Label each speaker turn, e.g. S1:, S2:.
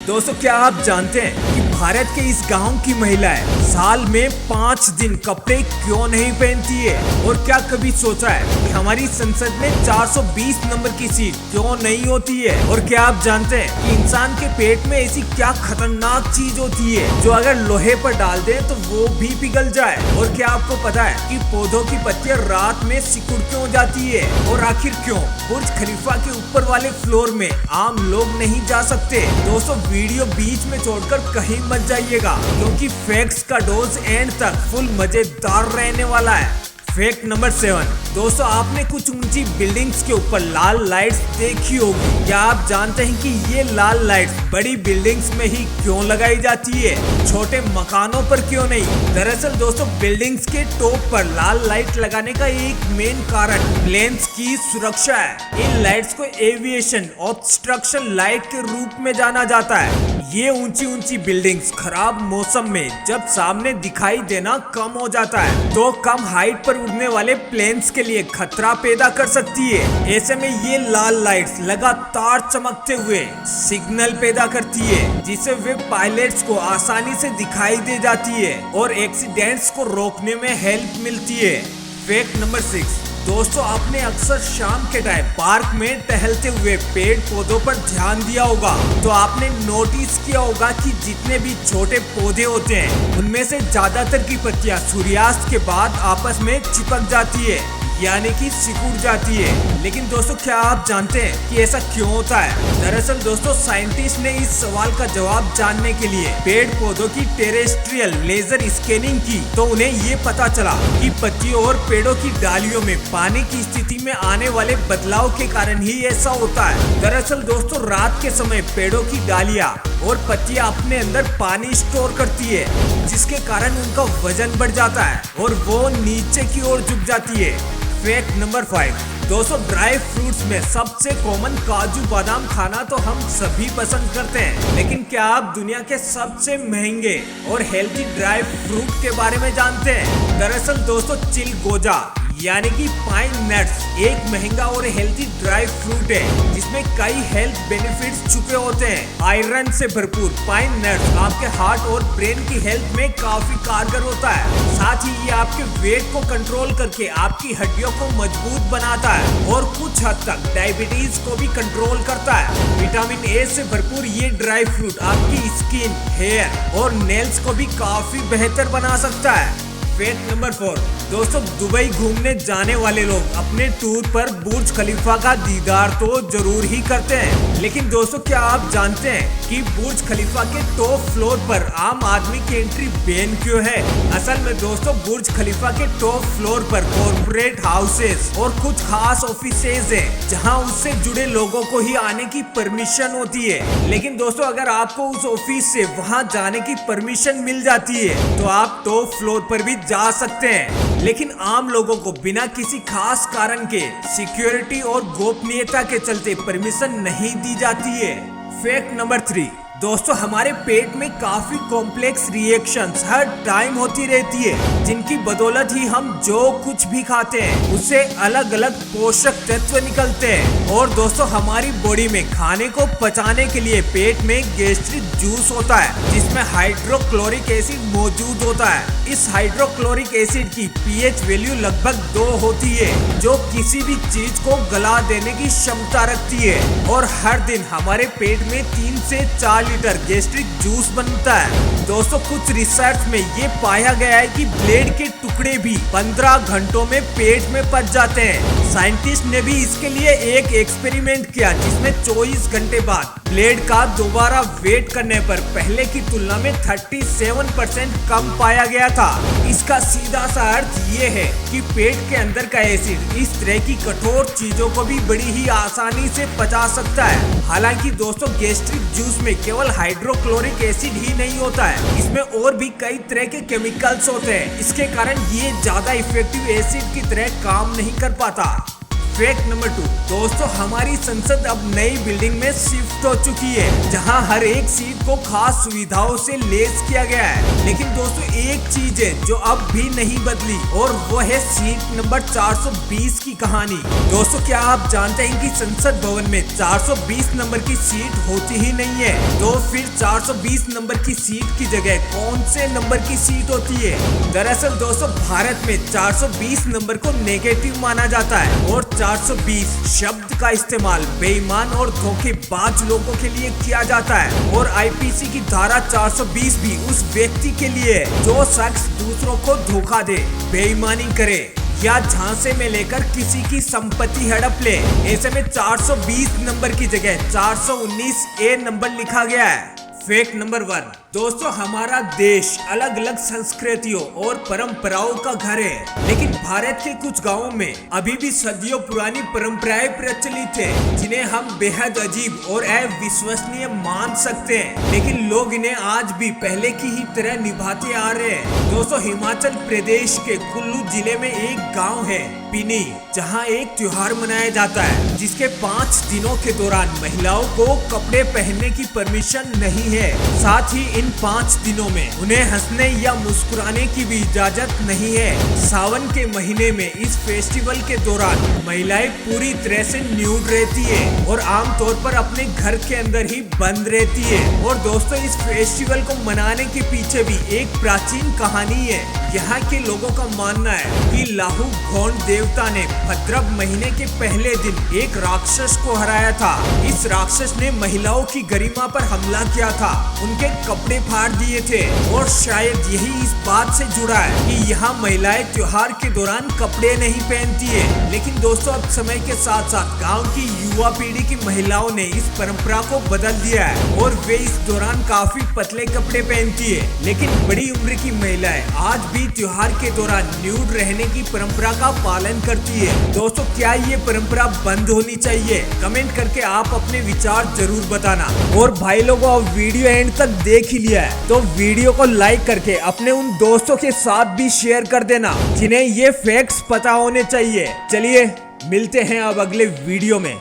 S1: दोस्तों क्या आप जानते हैं कि भारत के इस गांव की महिलाएं साल में 5 दिन कपड़े क्यों नहीं पहनती है? और क्या कभी सोचा है कि हमारी संसद में 420 नंबर की सीट क्यों नहीं होती है? और क्या आप जानते हैं कि इंसान के पेट में ऐसी क्या खतरनाक चीज होती है जो अगर लोहे पर डाल दे तो वो भी पिघल जाए? और क्या आपको पता है कि पौधों की पत्तियां रात में सिकुड़ क्यों जाती है? और आखिर क्यों बुर्ज खलीफा के ऊपर वाले फ्लोर में आम लोग नहीं जा सकते? दोस्तों वीडियो बीच में छोड़कर कहीं मत जाइएगा, क्योंकि फैक्ट्स का डोज एंड तक फुल मजेदार रहने वाला है। Fact number 7। दोस्तों आपने कुछ ऊंची बिल्डिंग्स के ऊपर लाल लाइट्स देखी होगी। क्या आप जानते हैं कि ये लाल लाइट्स बड़ी बिल्डिंग्स में ही क्यों लगाई जाती है, छोटे मकानों पर क्यों नहीं? दरअसल दोस्तों बिल्डिंग्स के टॉप पर लाल लाइट लगाने का एक मेन कारण प्लेन्स की सुरक्षा है। इन लाइट्स को एविएशन ऑब्स्ट्रक्शन लाइट के रूप में जाना जाता है। ये ऊंची ऊंची बिल्डिंग्स खराब मौसम में जब सामने दिखाई देना कम हो जाता है तो कम हाइट पर उड़ने वाले प्लेन्स के लिए खतरा पैदा कर सकती है। ऐसे में ये लाल लाइट्स लगातार चमकते हुए सिग्नल पैदा करती है, जिससे वे पायलट्स को आसानी से दिखाई दे जाती है और एक्सीडेंट्स को रोकने में हेल्प मिलती है। Fact number 6। दोस्तों आपने अक्सर शाम के टाइम पार्क में टहलते हुए पेड़ पौधों पर ध्यान दिया होगा, तो आपने नोटिस किया होगा कि जितने भी छोटे पौधे होते हैं उनमें से ज्यादातर की पत्तियां सूर्यास्त के बाद आपस में चिपक जाती है, यानी कि सिकुड़ जाती है। लेकिन दोस्तों क्या आप जानते हैं कि ऐसा क्यों होता है? दरअसल दोस्तों साइंटिस्ट ने इस सवाल का जवाब जानने के लिए पेड़ पौधों की टेरेस्ट्रियल लेजर स्कैनिंग की, तो उन्हें ये पता चला कि पत्तियों और पेड़ों की डालियों में पानी की स्थिति में आने वाले बदलाव के कारण ही ऐसा होता है। दरअसल दोस्तों रात के समय पेड़ों की डालियां और पत्तियां अपने अंदर पानी स्टोर करती है, जिसके कारण उनका वजन बढ़ जाता है और वो नीचे की ओर झुक जाती है। Fact number 5। दोस्तों ड्राई फ्रूट्स में सबसे कॉमन काजू बादाम खाना तो हम सभी पसंद करते हैं, लेकिन क्या आप दुनिया के सबसे महंगे और हेल्थी ड्राई फ्रूट के बारे में जानते हैं? दरअसल दोस्तों चिलगोजा यानी कि पाइन नट्स एक महंगा और हेल्थी ड्राई फ्रूट है, जिसमें कई हेल्थ बेनिफिट्स छुपे होते हैं। आयरन से भरपूर पाइन नट्स आपके हार्ट और ब्रेन की हेल्थ में काफी कारगर होता है। साथ ही ये आपके वेट को कंट्रोल करके आपकी हड्डियों को मजबूत बनाता है और कुछ हद तक डायबिटीज को भी कंट्रोल करता है। विटामिन ए से भरपूर ये ड्राई फ्रूट आपकी स्किन, हेयर और नेल्स को भी काफी बेहतर बना सकता है। Fact number 4। दोस्तों दुबई घूमने जाने वाले लोग अपने टूर पर बुर्ज खलीफा का दीदार तो जरूर ही करते हैं, लेकिन दोस्तों क्या आप जानते हैं कि बुर्ज खलीफा के टॉप फ्लोर पर आम आदमी की एंट्री बैन क्यों है? असल में दोस्तों बुर्ज खलीफा के टॉप फ्लोर पर कॉर्पोरेट हाउसेस और कुछ खास ऑफिसेज हैं, जहां उससे जुड़े लोगों को ही आने की परमिशन होती है। लेकिन दोस्तों अगर आपको उस ऑफिस से वहां जाने की परमिशन मिल जाती है तो आप टॉप फ्लोर पर भी जा सकते हैं, लेकिन आम लोगों को बिना किसी खास कारण के सिक्योरिटी और गोपनीयता के चलते परमिशन नहीं दी जाती है। Fact number 3। दोस्तों हमारे पेट में काफी कॉम्प्लेक्स रिएक्शंस हर टाइम होती रहती है, जिनकी बदौलत ही हम जो कुछ भी खाते हैं उससे अलग अलग पोषक तत्व निकलते हैं। और दोस्तों हमारी बॉडी में खाने को पचाने के लिए पेट में गैस्ट्रिक जूस होता है, जिसमें हाइड्रोक्लोरिक एसिड मौजूद होता है। इस हाइड्रोक्लोरिक एसिड की पीएच वैल्यू लगभग 2 होती है, जो किसी भी चीज को गला देने की क्षमता रखती है। और हर दिन हमारे पेट में 3 से 4 लीटर गैस्ट्रिक जूस बनता है। दोस्तों कुछ रिसर्च में ये पाया गया है कि ब्लेड के टुकड़े भी 15 घंटों में पेट में पच जाते हैं। साइंटिस्ट ने भी इसके लिए एक एक्सपेरिमेंट किया, जिसमें 24 घंटे बाद ब्लेड का दोबारा वेट करने पर पहले की तुलना में 37% कम पाया गया था। इसका सीधा सा अर्थ ये है कि पेट के अंदर का एसिड इस तरह की कठोर चीजों को भी बड़ी ही आसानी से पचा सकता है। हालांकि दोस्तों गैस्ट्रिक जूस में केवल हाइड्रोक्लोरिक एसिड ही नहीं होता है, इसमें और भी कई तरह के केमिकल्स होते हैं। इसके कारण ये ज्यादा इफेक्टिव एसिड की तरह काम नहीं कर पाता। फैक्ट नंबर 2, दोस्तों हमारी संसद अब नई बिल्डिंग में शिफ्ट हो चुकी है, जहां हर एक सीट को खास सुविधाओं से लेस किया गया है। लेकिन दोस्तों एक चीज है जो अब भी नहीं बदली, और वो है सीट नंबर 420 की कहानी। दोस्तों क्या आप जानते हैं कि संसद भवन में 420 नंबर की सीट होती ही नहीं है? तो फिर 420 नंबर की सीट की जगह कौन से नंबर की सीट होती है? दरअसल दोस्तों भारत में 420 नंबर को नेगेटिव माना जाता है, और 420 शब्द का इस्तेमाल बेईमान और धोखेबाज लोगों के लिए किया जाता है। और आईपीसी की धारा 420 भी उस व्यक्ति के लिए है जो शख्स दूसरों को धोखा दे, बेईमानी करे या झांसे में लेकर किसी की संपत्ति हड़प ले। ऐसे में 420 नंबर की जगह 419 ए नंबर लिखा गया है। फैक्ट नंबर 1, दोस्तों हमारा देश अलग अलग संस्कृतियों और परंपराओं का घर है, लेकिन भारत के कुछ गांवों में अभी भी सदियों पुरानी परंपराएं प्रचलित है, जिन्हें हम बेहद अजीब और अविश्वसनीय मान सकते हैं, लेकिन लोग इन्हें आज भी पहले की ही तरह निभाते आ रहे हैं। दोस्तों हिमाचल प्रदेश के कुल्लू जिले में एक गाँव है पिनी, जहाँ एक त्योहार मनाया जाता है जिसके 5 दिनों के दौरान महिलाओं को कपड़े पहनने की परमिशन नहीं है। साथ ही इन 5 दिनों में उन्हें हंसने या मुस्कुराने की भी इजाजत नहीं है। सावन के महीने में इस फेस्टिवल के दौरान महिलाएं पूरी तरह से न्यूड रहती है और आमतौर पर अपने घर के अंदर ही बंद रहती है। और दोस्तों इस फेस्टिवल को मनाने के पीछे भी एक प्राचीन कहानी है। यहाँ के लोगों का मानना है कि लाहू घोंड देवता ने भद्रव महीने के पहले दिन एक राक्षस को हराया था। इस राक्षस ने महिलाओं की गरिमा पर हमला किया था, उनके कपड़े फाड़ दिए थे, और शायद यही इस बात से जुड़ा है कि यहाँ महिलाएं त्योहार के दौरान कपड़े नहीं पहनती है। लेकिन दोस्तों अब समय के साथ साथ गांव की युवा पीढ़ी की महिलाओं ने इस परंपरा को बदल दिया है और वे इस दौरान काफी पतले कपड़े पहनती है। लेकिन बड़ी उम्र की महिलाएं आज भी त्योहार के दौरान न्यूड रहने की परंपरा का पालन करती है। दोस्तों क्या ये परंपरा बंद होनी चाहिए? कमेंट करके आप अपने विचार जरूर बताना। और भाई लोगों अब वीडियो एंड तक देख ही लिया है तो वीडियो को लाइक करके अपने उन दोस्तों के साथ भी शेयर कर देना जिन्हें ये फैक्ट्स पता होने चाहिए। चलिए मिलते हैं अब अगले वीडियो में।